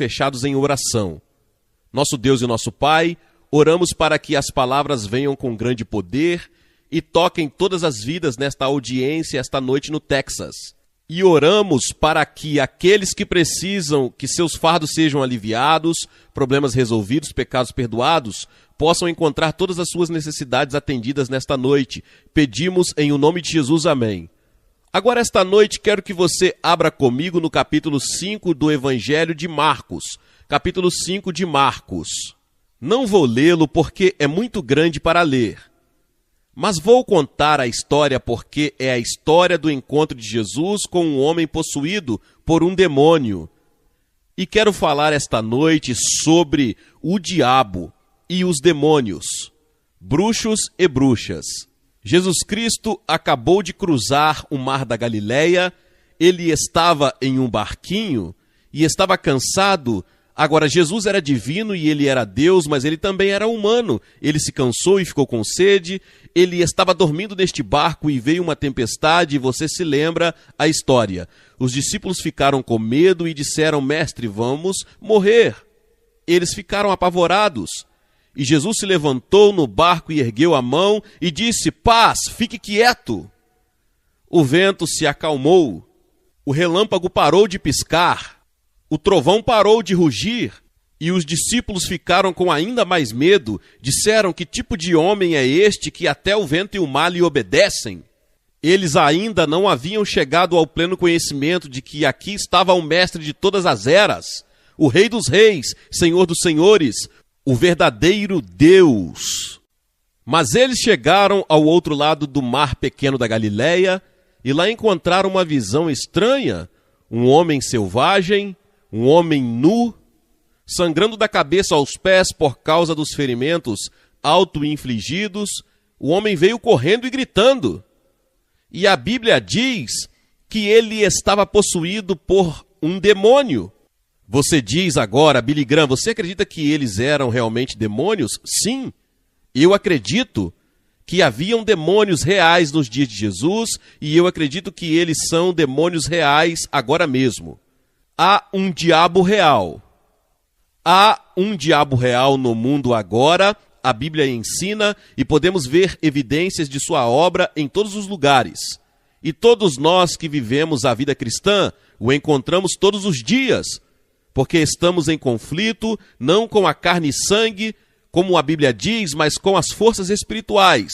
fechados em oração. Nosso Deus e nosso Pai, oramos para que as palavras venham com grande poder e toquem todas as vidas nesta audiência esta noite no Texas. E oramos para que aqueles que precisam que seus fardos sejam aliviados, problemas resolvidos, pecados perdoados, possam encontrar todas as suas necessidades atendidas nesta noite. Pedimos em o nome de Jesus, amém. Agora, esta noite, quero que você abra comigo no capítulo 5 do Evangelho de Marcos. Capítulo 5 de Marcos. Não vou lê-lo porque é muito grande para ler. Mas vou contar a história porque é a história do encontro de Jesus com um homem possuído por um demônio. E quero falar esta noite sobre o diabo e os demônios, bruxos e bruxas. Jesus Cristo acabou de cruzar o mar da Galileia, ele estava em um barquinho e estava cansado. Agora, Jesus era divino e ele era Deus, mas ele também era humano. Ele se cansou e ficou com sede, ele estava dormindo neste barco e veio uma tempestade, e você se lembra a história. Os discípulos ficaram com medo e disseram: Mestre, vamos morrer. Eles ficaram apavorados. E Jesus se levantou no barco e ergueu a mão e disse: Paz, fique quieto. O vento se acalmou, o relâmpago parou de piscar, o trovão parou de rugir, e os discípulos ficaram com ainda mais medo. Disseram: Que tipo de homem é este que até o vento e o mar lhe obedecem? Eles ainda não haviam chegado ao pleno conhecimento de que aqui estava o mestre de todas as eras, o Rei dos reis, Senhor dos senhores, o verdadeiro Deus. Mas eles chegaram ao outro lado do mar pequeno da Galileia e lá encontraram uma visão estranha, um homem selvagem, um homem nu, sangrando da cabeça aos pés por causa dos ferimentos auto-infligidos. O homem veio correndo e gritando. E a Bíblia diz que ele estava possuído por um demônio. Você diz agora, Billy Graham, você acredita que eles eram realmente demônios? Sim, eu acredito que haviam demônios reais nos dias de Jesus e eu acredito que eles são demônios reais agora mesmo. Há um diabo real. Há um diabo real no mundo agora, a Bíblia ensina, e podemos ver evidências de sua obra em todos os lugares. E todos nós que vivemos a vida cristã o encontramos todos os dias, porque estamos em conflito, não com a carne e sangue, como a Bíblia diz, mas com as forças espirituais,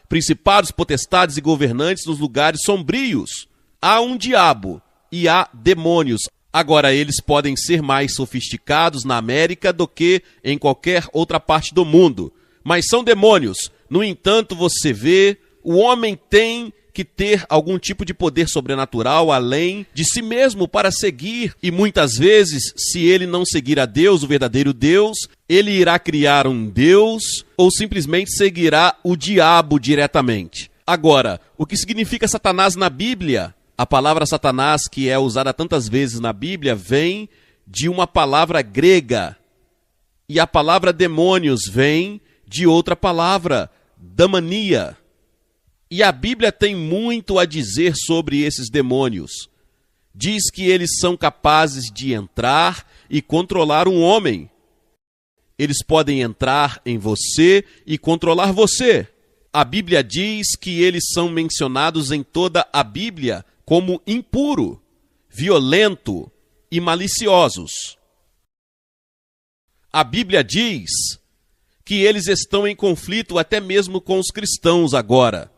principados, potestades e governantes nos lugares sombrios. Há um diabo e há demônios. Agora, eles podem ser mais sofisticados na América do que em qualquer outra parte do mundo, mas são demônios. No entanto, você vê, o homem tem que ter algum tipo de poder sobrenatural além de si mesmo para seguir. E muitas vezes, se ele não seguir a Deus, o verdadeiro Deus, ele irá criar um Deus ou simplesmente seguirá o diabo diretamente. Agora, o que significa Satanás na Bíblia? A palavra Satanás, que é usada tantas vezes na Bíblia, vem de uma palavra grega. E a palavra demônios vem de outra palavra, damania. E a Bíblia tem muito a dizer sobre esses demônios. Diz que eles são capazes de entrar e controlar um homem. Eles podem entrar em você e controlar você. A Bíblia diz que eles são mencionados em toda a Bíblia como impuro, violento e maliciosos. A Bíblia diz que eles estão em conflito até mesmo com os cristãos agora.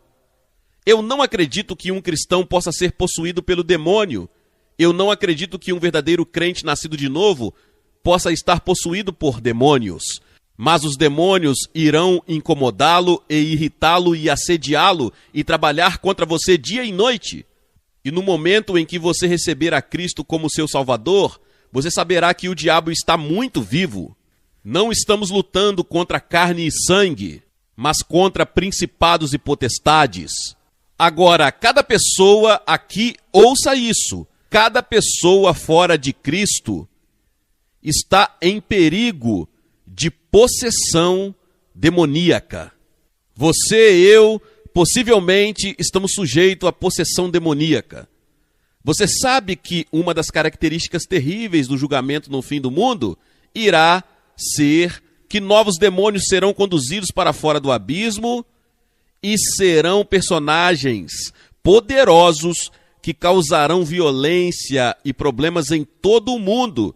Eu não acredito que um cristão possa ser possuído pelo demônio. Eu não acredito que um verdadeiro crente nascido de novo possa estar possuído por demônios. Mas os demônios irão incomodá-lo e irritá-lo e assediá-lo e trabalhar contra você dia e noite. E no momento em que você receber a Cristo como seu Salvador, você saberá que o diabo está muito vivo. Não estamos lutando contra carne e sangue, mas contra principados e potestades. Agora, cada pessoa aqui, ouça isso, cada pessoa fora de Cristo está em perigo de possessão demoníaca. Você e eu, possivelmente, estamos sujeitos à possessão demoníaca. Você sabe que uma das características terríveis do julgamento no fim do mundo irá ser que novos demônios serão conduzidos para fora do abismo e serão personagens poderosos que causarão violência e problemas em todo o mundo.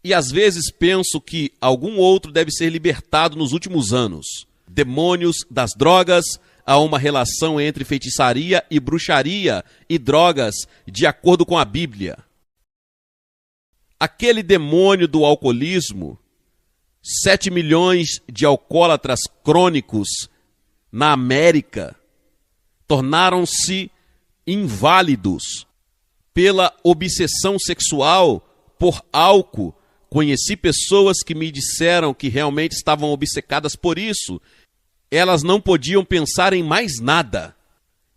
E às vezes penso que algum outro deve ser libertado nos últimos anos. Demônios das drogas, há uma relação entre feitiçaria e bruxaria e drogas, de acordo com a Bíblia. Aquele demônio do alcoolismo, 7 milhões de alcoólatras crônicos na América tornaram-se inválidos pela obsessão sexual por álcool. Conheci pessoas que me disseram que realmente estavam obcecadas por isso. Elas não podiam pensar em mais nada.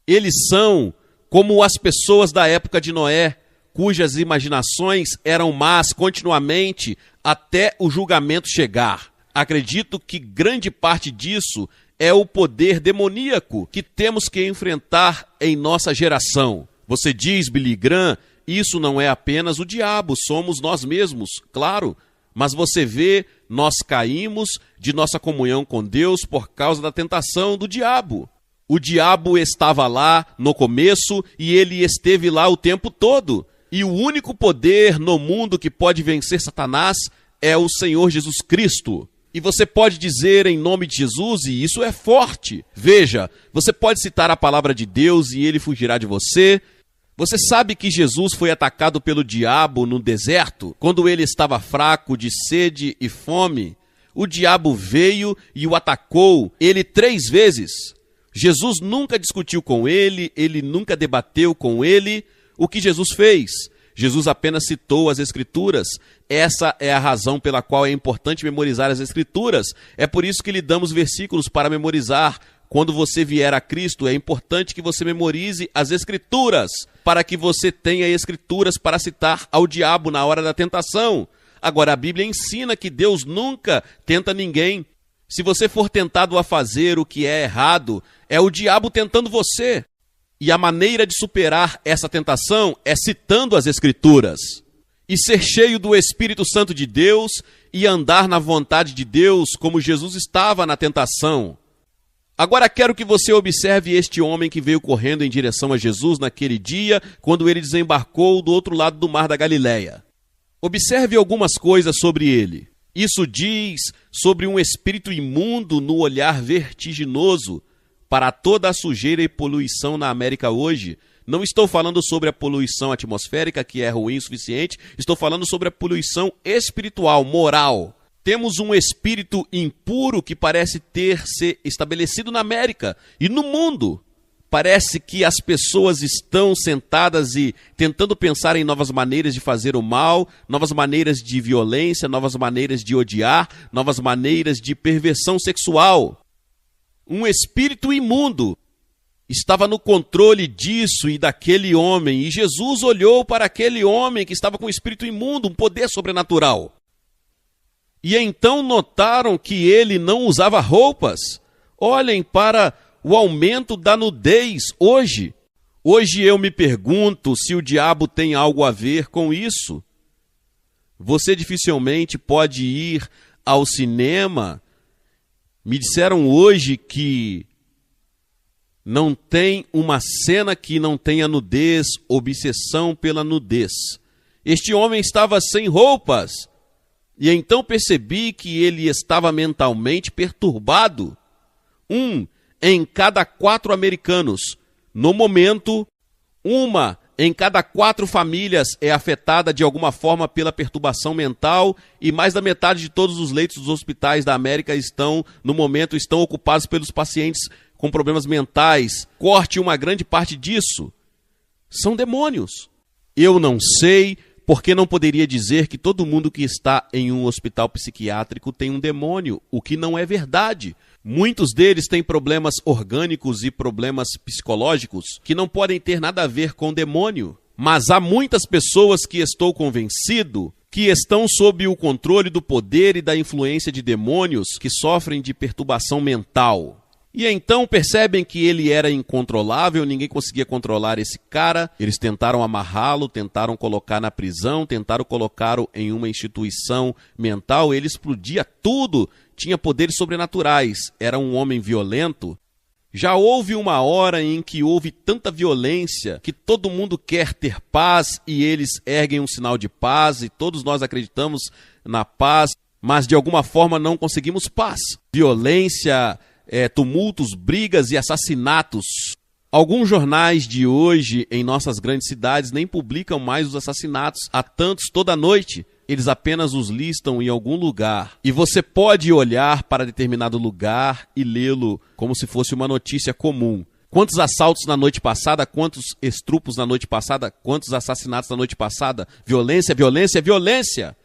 Eles são como as pessoas da época de Noé, cujas imaginações eram más continuamente até o julgamento chegar. Acredito que grande parte disso é o poder demoníaco que temos que enfrentar em nossa geração. Você diz, Billy Graham, isso não é apenas o diabo, somos nós mesmos, claro. Mas você vê, nós caímos de nossa comunhão com Deus por causa da tentação do diabo. O diabo estava lá no começo e ele esteve lá o tempo todo. E o único poder no mundo que pode vencer Satanás é o Senhor Jesus Cristo. E você pode dizer em nome de Jesus, e isso é forte. Veja, você pode citar a palavra de Deus e ele fugirá de você. Você sabe que Jesus foi atacado pelo diabo no deserto, quando ele estava fraco de sede e fome? O diabo veio e o atacou, ele 3 vezes. Jesus nunca discutiu com ele, ele nunca debateu com ele. O que Jesus fez? Jesus apenas citou as Escrituras. Essa é a razão pela qual é importante memorizar as Escrituras. É por isso que lhe damos versículos para memorizar. Quando você vier a Cristo, é importante que você memorize as Escrituras, para que você tenha Escrituras para citar ao diabo na hora da tentação. Agora, a Bíblia ensina que Deus nunca tenta ninguém. Se você for tentado a fazer o que é errado, é o diabo tentando você. E a maneira de superar essa tentação é citando as Escrituras. E ser cheio do Espírito Santo de Deus e andar na vontade de Deus, como Jesus estava na tentação. Agora quero que você observe este homem que veio correndo em direção a Jesus naquele dia, quando ele desembarcou do outro lado do mar da Galileia. Observe algumas coisas sobre ele. Isso diz sobre um espírito imundo no olhar vertiginoso para toda a sujeira e poluição na América hoje. Não estou falando sobre a poluição atmosférica, que é ruim o suficiente, estou falando sobre a poluição espiritual, moral. Temos um espírito impuro que parece ter se estabelecido na América e no mundo. Parece que as pessoas estão sentadas e tentando pensar em novas maneiras de fazer o mal, novas maneiras de violência, novas maneiras de odiar, novas maneiras de perversão sexual. Um espírito imundo estava no controle disso e daquele homem, e Jesus olhou para aquele homem que estava com um espírito imundo, um poder sobrenatural. E então notaram que ele não usava roupas. Olhem para o aumento da nudez hoje. Hoje eu me pergunto se o diabo tem algo a ver com isso. Você dificilmente pode ir ao cinema. Me disseram hoje que não tem uma cena que não tenha nudez, obsessão pela nudez. Este homem estava sem roupas. E então percebi que ele estava mentalmente perturbado. 1 em cada 4 americanos. No momento, 1 em cada 4 famílias é afetada de alguma forma pela perturbação mental e mais da metade de todos os leitos dos hospitais da América no momento, estão ocupados pelos pacientes com problemas mentais. Corte uma grande parte disso. São demônios. Eu não sei porque não poderia dizer que todo mundo que está em um hospital psiquiátrico tem um demônio, o que não é verdade. Muitos deles têm problemas orgânicos e problemas psicológicos que não podem ter nada a ver com demônio. Mas há muitas pessoas que estou convencido que estão sob o controle do poder e da influência de demônios que sofrem de perturbação mental. E então percebem que ele era incontrolável, ninguém conseguia controlar esse cara. Eles tentaram amarrá-lo, tentaram colocar na prisão, tentaram colocá-lo em uma instituição mental. Ele explodia tudo, tinha poderes sobrenaturais, era um homem violento. Já houve uma hora em que houve tanta violência que todo mundo quer ter paz e eles erguem um sinal de paz e todos nós acreditamos na paz, mas de alguma forma não conseguimos paz. Violência, tumultos, brigas e assassinatos. Alguns jornais de hoje em nossas grandes cidades nem publicam mais os assassinatos. Há tantos toda noite. Eles apenas os listam em algum lugar. E você pode olhar para determinado lugar e lê-lo como se fosse uma notícia comum. Quantos assaltos na noite passada, quantos estrupos na noite passada, quantos assassinatos na noite passada. Violência, violência, violência.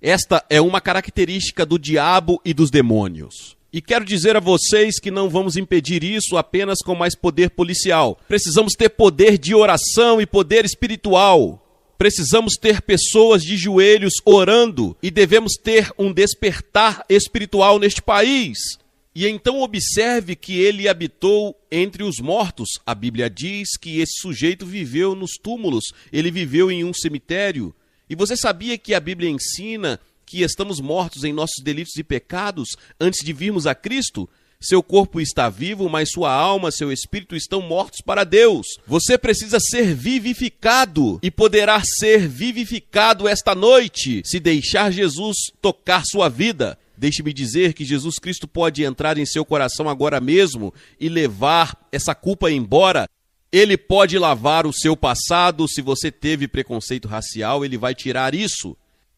Esta é uma característica do diabo e dos demônios. E quero dizer a vocês que não vamos impedir isso apenas com mais poder policial. Precisamos ter poder de oração e poder espiritual. Precisamos ter pessoas de joelhos orando e devemos ter um despertar espiritual neste país. E então observe que ele habitou entre os mortos. A Bíblia diz que esse sujeito viveu nos túmulos, ele viveu em um cemitério. E você sabia que a Bíblia ensina que estamos mortos em nossos delitos e pecados antes de virmos a Cristo? Seu corpo está vivo, mas sua alma, seu espírito estão mortos para Deus. Você precisa ser vivificado e poderá ser vivificado esta noite se deixar Jesus tocar sua vida. Deixe-me dizer que Jesus Cristo pode entrar em seu coração agora mesmo e levar essa culpa embora. Ele pode lavar o seu passado. Se você teve preconceito racial, ele vai tirar isso.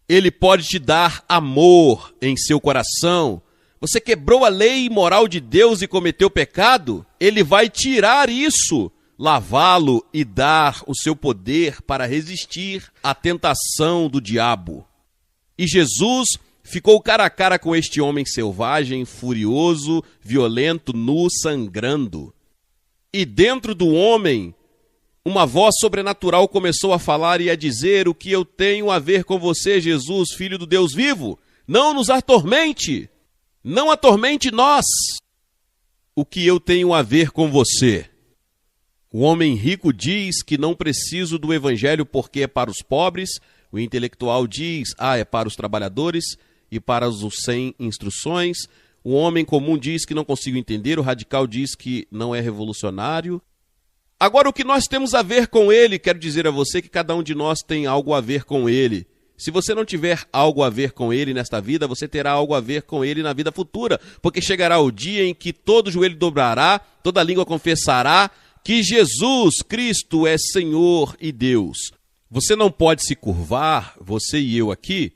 Ele pode te dar amor em seu coração. Você quebrou a lei moral de Deus e cometeu pecado? Ele vai tirar isso, lavá-lo e dar o seu poder para resistir à tentação do diabo. E Jesus ficou cara a cara com este homem selvagem, furioso, violento, nu, sangrando. E dentro do homem, uma voz sobrenatural começou a falar e a dizer: o que eu tenho a ver com você, Jesus, filho do Deus vivo? Não nos atormente! Não atormente nós. O que eu tenho a ver com você? O homem rico diz que não preciso do evangelho porque é para os pobres. O intelectual diz, é para os trabalhadores e para os sem instruções. O homem comum diz que não consigo entender. O radical diz que não é revolucionário. Agora, o que nós temos a ver com ele? Quero dizer a você que cada um de nós tem algo a ver com ele. Se você não tiver algo a ver com ele nesta vida, você terá algo a ver com ele na vida futura, porque chegará o dia em que todo joelho dobrará, toda língua confessará que Jesus Cristo é Senhor e Deus. Você não pode se curvar, você e eu aqui,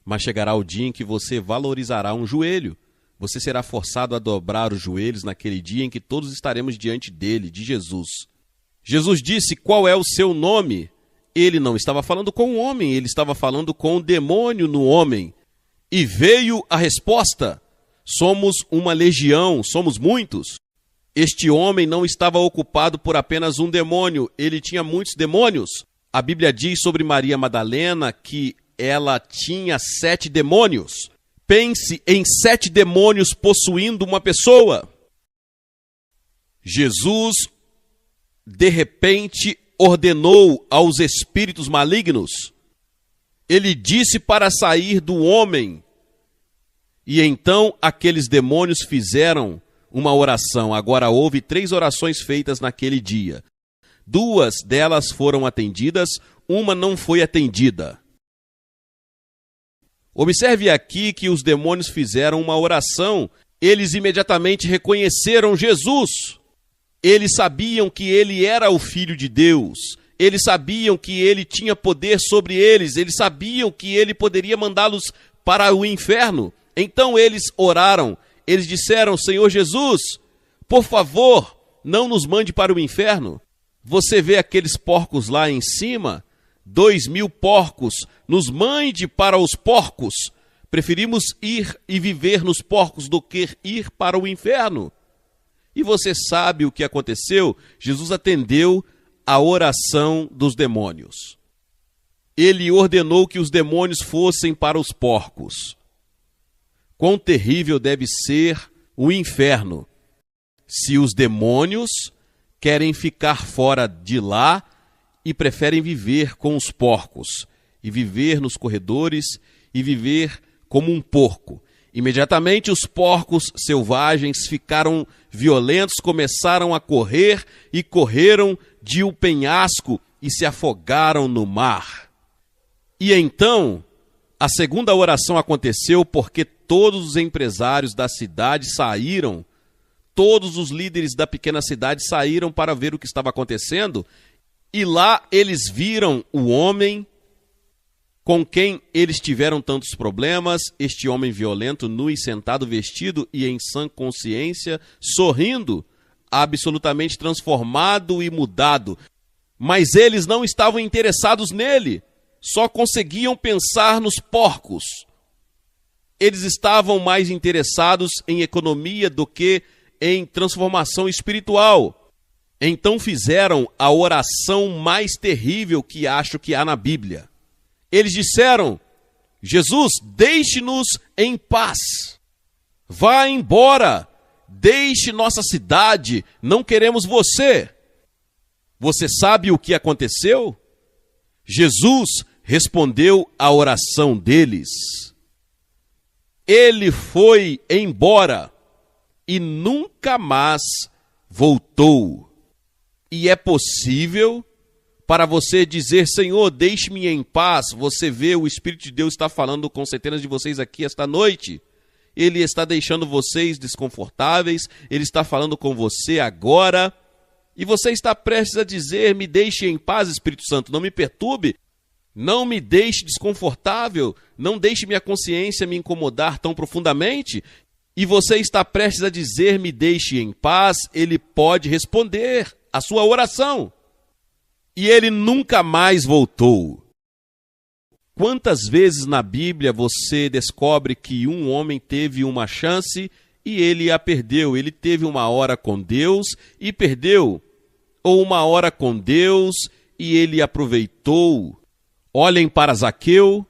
mas chegará o dia em que você valorizará um joelho. Você será forçado a dobrar os joelhos naquele dia em que todos estaremos diante dele, de Jesus. Jesus disse: qual é o seu nome? Ele não estava falando com o homem, ele estava falando com o demônio no homem. E veio a resposta: somos uma legião, somos muitos. Este homem não estava ocupado por apenas um demônio, ele tinha muitos demônios. A Bíblia diz sobre Maria Madalena que ela tinha 7 demônios. Pense em 7 demônios possuindo uma pessoa. Jesus, de repente, ordenou aos espíritos malignos. Ele disse para sair do homem. E então aqueles demônios fizeram uma oração. Agora houve 3 orações feitas naquele dia. 2 delas foram atendidas, uma não foi atendida. Observe aqui que os demônios fizeram uma oração. Eles imediatamente reconheceram Jesus. Eles sabiam que ele era o Filho de Deus. Eles sabiam que ele tinha poder sobre eles. Eles sabiam que ele poderia mandá-los para o inferno. Então eles oraram. Eles disseram: Senhor Jesus, por favor, não nos mande para o inferno. Você vê aqueles porcos lá em cima? 2.000 porcos. Nos mande para os porcos. Preferimos ir e viver nos porcos do que ir para o inferno. E você sabe o que aconteceu? Jesus atendeu a oração dos demônios. Ele ordenou que os demônios fossem para os porcos. Quão terrível deve ser o inferno. Se os demônios querem ficar fora de lá e preferem viver com os porcos, e viver nos corredores, e viver como um porco. Imediatamente os porcos selvagens ficaram violentos, começaram a correr e correram de um penhasco e se afogaram no mar. E então, a segunda oração aconteceu porque todos os empresários da cidade saíram, todos os líderes da pequena cidade saíram para ver o que estava acontecendo, e lá eles viram o homem com quem eles tiveram tantos problemas, este homem violento, nu e sentado, vestido e em sã consciência, sorrindo, absolutamente transformado e mudado. Mas eles não estavam interessados nele, só conseguiam pensar nos porcos. Eles estavam mais interessados em economia do que em transformação espiritual. Então fizeram a oração mais terrível que acho que há na Bíblia. Eles disseram: Jesus, deixe-nos em paz. Vá embora. Deixe nossa cidade. Não queremos você. Você sabe o que aconteceu? Jesus respondeu à oração deles. Ele foi embora e nunca mais voltou. E é possível para você dizer: Senhor, deixe-me em paz. Você vê, o Espírito de Deus está falando com centenas de vocês aqui esta noite. Ele está deixando vocês desconfortáveis. Ele está falando com você agora. E você está prestes a dizer: me deixe em paz, Espírito Santo, não me perturbe. Não me deixe desconfortável. Não deixe minha consciência me incomodar tão profundamente. E você está prestes a dizer: me deixe em paz. Ele pode responder a sua oração. E ele nunca mais voltou. Quantas vezes na Bíblia você descobre que um homem teve uma chance e ele a perdeu? Ele teve uma hora com Deus e perdeu. Ou uma hora com Deus e ele aproveitou. Olhem para Zaqueu.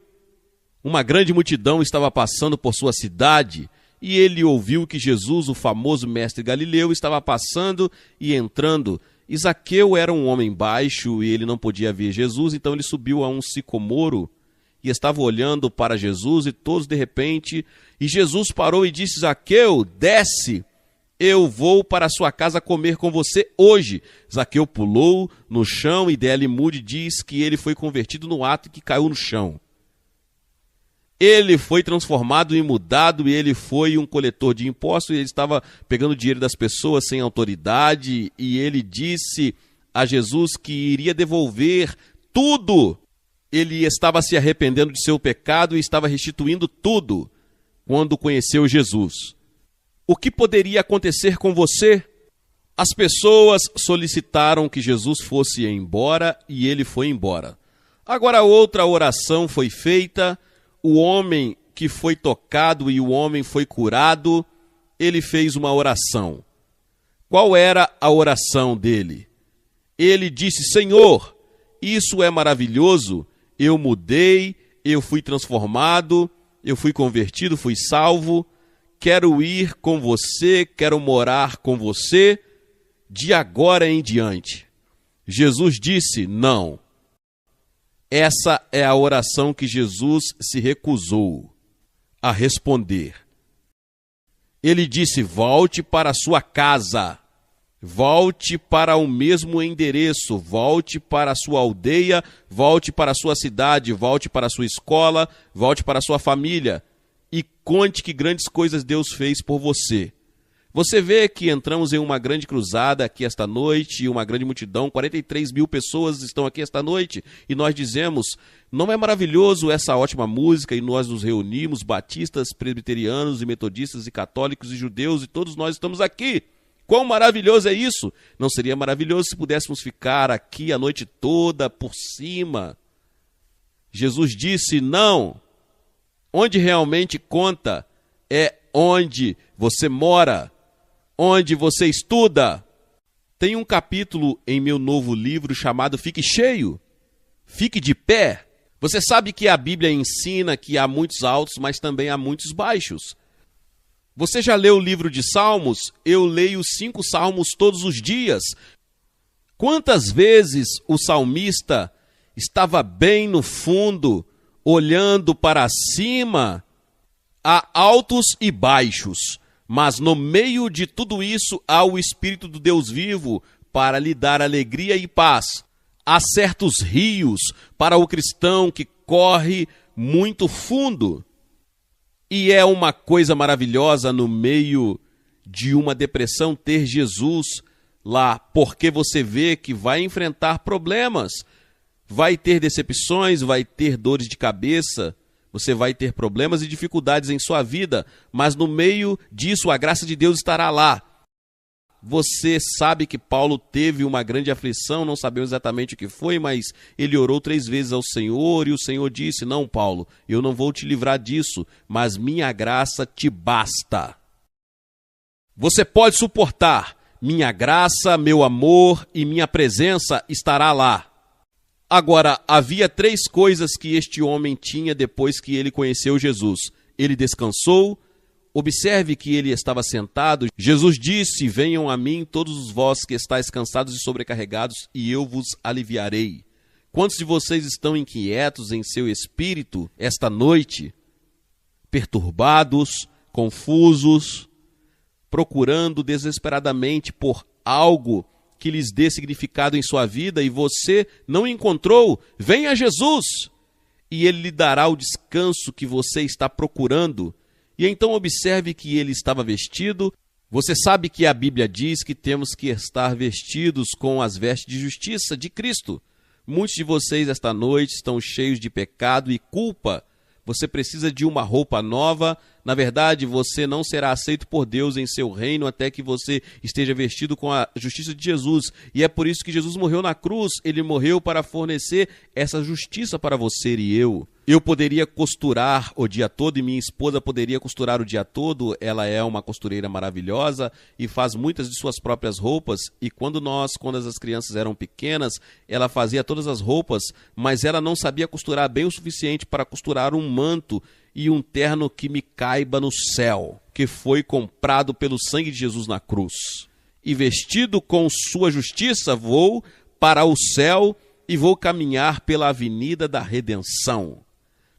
Uma grande multidão estava passando por sua cidade e ele ouviu que Jesus, o famoso mestre Galileu, estava passando e entrando. E Zaqueu era um homem baixo e ele não podia ver Jesus, então ele subiu a um sicomoro e estava olhando para Jesus e todos de repente, e Jesus parou e disse: Zaqueu, desce, eu vou para a sua casa comer com você hoje. Zaqueu pulou no chão e D.L. Moody diz que ele foi convertido no ato que caiu no chão. Ele foi transformado e mudado, e ele foi um coletor de impostos, e ele estava pegando dinheiro das pessoas sem autoridade, e ele disse a Jesus que iria devolver tudo. Ele estava se arrependendo de seu pecado e estava restituindo tudo quando conheceu Jesus. O que poderia acontecer com você? As pessoas solicitaram que Jesus fosse embora e ele foi embora. Agora outra oração foi feita. O homem que foi tocado e o homem foi curado, ele fez uma oração. Qual era a oração dele? Ele disse: Senhor, isso é maravilhoso, eu mudei, eu fui transformado, eu fui convertido, fui salvo, quero ir com você, quero morar com você, de agora em diante. Jesus disse: não. Essa é a oração que Jesus se recusou a responder. Ele disse: volte para a sua casa, volte para o mesmo endereço, volte para a sua aldeia, volte para a sua cidade, volte para a sua escola, volte para a sua família e conte que grandes coisas Deus fez por você. Você vê que entramos em uma grande cruzada aqui esta noite, uma grande multidão, 43 mil pessoas estão aqui esta noite, e nós dizemos: não é maravilhoso essa ótima música? E nós nos reunimos, batistas, presbiterianos e metodistas e católicos e judeus, e todos nós estamos aqui. Quão maravilhoso é isso? Não seria maravilhoso se pudéssemos ficar aqui a noite toda por cima? Jesus disse: não. Onde realmente conta é onde você mora, onde você estuda. Tem um capítulo em meu novo livro chamado Fique Cheio, Fique de Pé. Você sabe que a Bíblia ensina que há muitos altos, mas também há muitos baixos. Você já leu o livro de Salmos? Eu leio 5 salmos todos os dias. Quantas vezes o salmista estava bem no fundo, olhando para cima? Há altos e baixos, mas no meio de tudo isso há o Espírito do Deus vivo para lhe dar alegria e paz. Há certos rios para o cristão que corre muito fundo. E é uma coisa maravilhosa no meio de uma depressão ter Jesus lá, porque você vê que vai enfrentar problemas, vai ter decepções, vai ter dores de cabeça, você vai ter problemas e dificuldades em sua vida, mas no meio disso a graça de Deus estará lá. Você sabe que Paulo teve uma grande aflição, não sabemos exatamente o que foi, mas ele orou 3 vezes ao Senhor e o Senhor disse: não, Paulo, eu não vou te livrar disso, mas minha graça te basta. Você pode suportar, minha graça, meu amor e minha presença estará lá. Agora, havia 3 coisas que este homem tinha depois que ele conheceu Jesus. Ele descansou. Observe que ele estava sentado. Jesus disse: venham a mim todos vós que estáis cansados e sobrecarregados, e eu vos aliviarei. Quantos de vocês estão inquietos em seu espírito esta noite? Perturbados, confusos, procurando desesperadamente por algo que lhes dê significado em sua vida e você não encontrou? Venha a Jesus e ele lhe dará o descanso que você está procurando. E então observe que ele estava vestido. Você sabe que a Bíblia diz que temos que estar vestidos com as vestes de justiça de Cristo. Muitos de vocês esta noite estão cheios de pecado e culpa. Você precisa de uma roupa nova. Na verdade, você não será aceito por Deus em seu reino até que você esteja vestido com a justiça de Jesus. E é por isso que Jesus morreu na cruz. Ele morreu para fornecer essa justiça para você e eu. Eu poderia costurar o dia todo e minha esposa poderia costurar o dia todo. Ela é uma costureira maravilhosa e faz muitas de suas próprias roupas. E quando as crianças eram pequenas, ela fazia todas as roupas, mas ela não sabia costurar bem o suficiente para costurar um manto e um terno que me caiba no céu, que foi comprado pelo sangue de Jesus na cruz. E vestido com sua justiça, vou para o céu e vou caminhar pela avenida da redenção.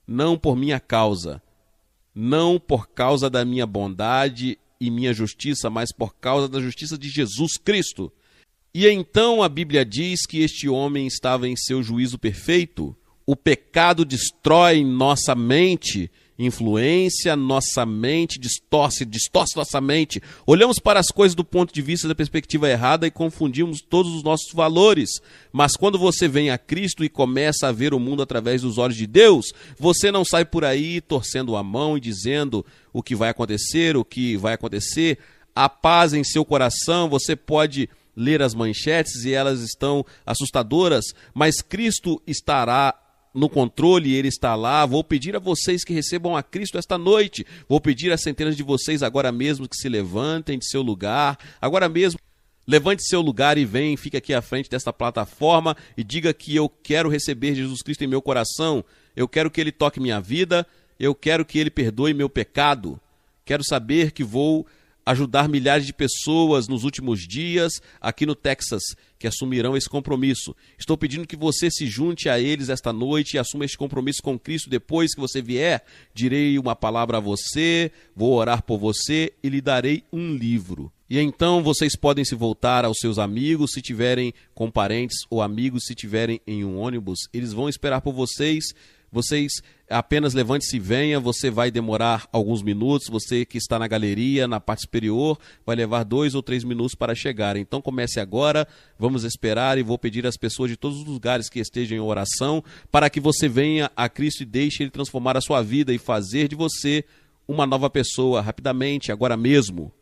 Não por minha causa, não por causa da minha bondade e minha justiça, mas por causa da justiça de Jesus Cristo. E então a Bíblia diz que este homem estava em seu juízo perfeito. O pecado destrói nossa mente, influencia nossa mente, distorce nossa mente. Olhamos para as coisas do ponto de vista da perspectiva errada e confundimos todos os nossos valores. Mas quando você vem a Cristo e começa a ver o mundo através dos olhos de Deus, você não sai por aí torcendo a mão e dizendo o que vai acontecer, o que vai acontecer. Há paz em seu coração, você pode ler as manchetes e elas estão assustadoras, mas Cristo estará no controle, ele está lá. Vou pedir a vocês que recebam a Cristo esta noite. Vou pedir a centenas de vocês agora mesmo que se levantem de seu lugar. Agora mesmo, levante seu lugar e vem, fique aqui à frente desta plataforma e diga que eu quero receber Jesus Cristo em meu coração. Eu quero que ele toque minha vida. Eu quero que ele perdoe meu pecado. Quero saber que vou ajudar milhares de pessoas nos últimos dias aqui no Texas, que assumirão esse compromisso. Estou pedindo que você se junte a eles esta noite e assuma este compromisso com Cristo. Depois que você vier, direi uma palavra a você, vou orar por você e lhe darei um livro. E então vocês podem se voltar aos seus amigos, se tiverem com parentes ou amigos, se tiverem em um ônibus, eles vão esperar por vocês. Vocês apenas levante-se e venha, você vai demorar alguns minutos, você que está na galeria, na parte superior, vai levar 2 ou 3 minutos para chegar. Então comece agora, vamos esperar e vou pedir às pessoas de todos os lugares que estejam em oração para que você venha a Cristo e deixe Ele transformar a sua vida e fazer de você uma nova pessoa rapidamente, agora mesmo.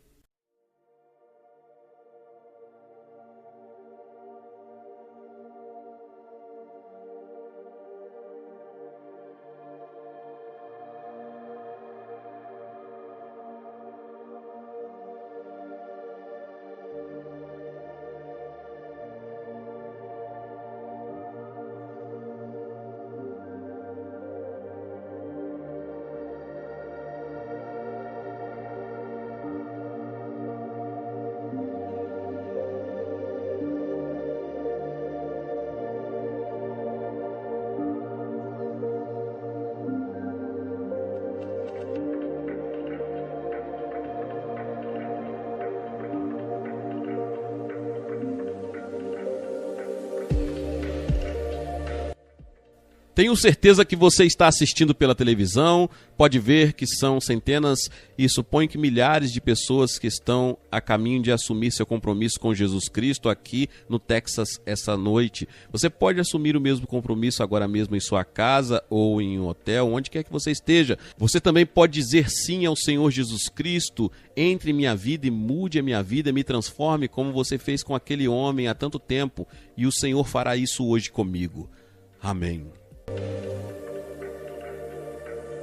Tenho certeza que você está assistindo pela televisão, pode ver que são centenas e suponho que milhares de pessoas que estão a caminho de assumir seu compromisso com Jesus Cristo aqui no Texas essa noite. Você pode assumir o mesmo compromisso agora mesmo em sua casa ou em um hotel, onde quer que você esteja. Você também pode dizer sim ao Senhor Jesus Cristo, entre em minha vida e mude a minha vida, me transforme como você fez com aquele homem há tanto tempo, e o Senhor fará isso hoje comigo. Amém.